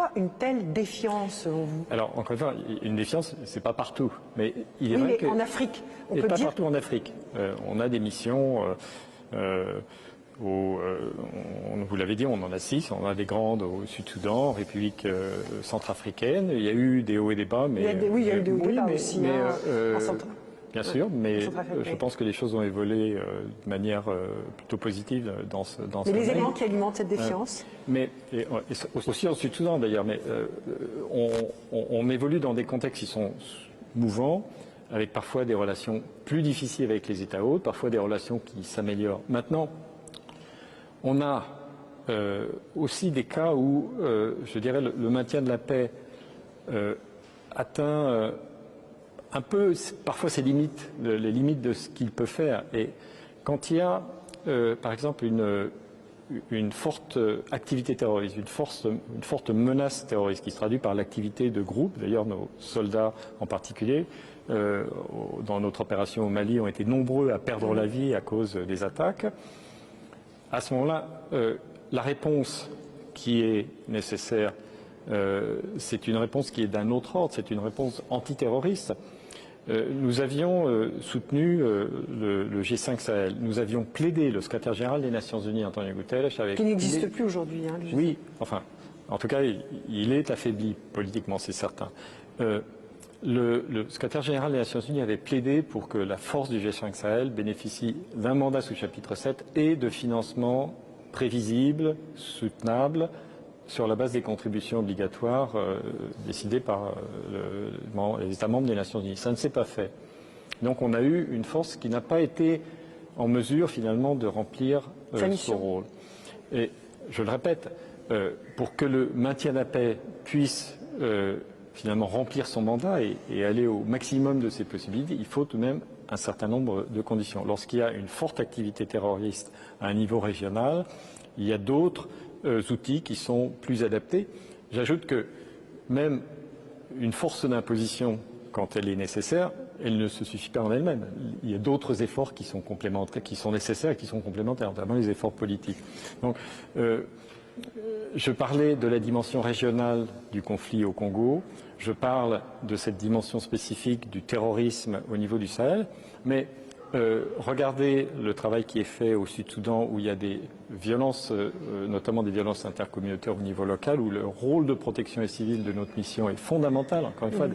Pourquoi une telle défiance selon vous? Alors, encore une fois, une défiance, c'est pas partout. Mais il est Oui, vrai mais que... en Afrique, on et peut pas dire... partout en Afrique. On a des missions... vous l'avez dit, on en a 6. On a des grandes au Sud-Soudan, en République centrafricaine. Il y a eu des hauts et des bas, mais il y a eu des hauts et des bas aussi. Mais, en centre... bien sûr, mais je pense que les choses ont évolué de manière plutôt positive dans ce domaine. Mais les éléments qui alimentent cette défiance mais aussi en Sud-Soudan d'ailleurs, mais on évolue dans des contextes qui sont mouvants, avec parfois des relations plus difficiles avec les États hôtes, parfois des relations qui s'améliorent. Maintenant, on a aussi des cas où, je dirais, le maintien de la paix atteint un peu, parfois ses limites, les limites de ce qu'il peut faire. Et quand il y a, par exemple, une forte activité terroriste, une forte menace terroriste qui se traduit par l'activité de groupe, d'ailleurs nos soldats en particulier, dans notre opération au Mali, ont été nombreux à perdre la vie à cause des attaques. À ce moment-là, la réponse qui est nécessaire, c'est une réponse qui est d'un autre ordre, c'est une réponse antiterroriste. Nous avions soutenu le G5 Sahel. Nous avions plaidé, le secrétaire général des Nations Unies, Antonio Guterres, qui n'existe plus aujourd'hui. Oui, enfin, en tout cas, il est affaibli politiquement, c'est certain. Le secrétaire général des Nations Unies avait plaidé pour que la force du G5 Sahel bénéficie d'un mandat sous chapitre 7 et de financement prévisible, soutenable, sur la base des contributions obligatoires décidées par les États membres des Nations Unies. Ça ne s'est pas fait. Donc on a eu une force qui n'a pas été en mesure finalement de remplir son rôle. Et je le répète, pour que le maintien de la paix puisse finalement remplir son mandat et aller au maximum de ses possibilités, il faut tout de même un certain nombre de conditions. Lorsqu'il y a une forte activité terroriste à un niveau régional, il y a d'autres outils qui sont plus adaptés. J'ajoute que même une force d'imposition, quand elle est nécessaire, elle ne se suffit pas en elle-même. Il y a d'autres efforts qui sont complémentaires, qui sont nécessaires et qui sont complémentaires, notamment les efforts politiques. Donc, je parlais de la dimension régionale du conflit au Congo, je parle de cette dimension spécifique du terrorisme au niveau du Sahel, mais regardez le travail qui est fait au Sud-Soudan où il y a des violences, notamment des violences intercommunautaires au niveau local, où le rôle de protection civile de notre mission est fondamental, encore une fois.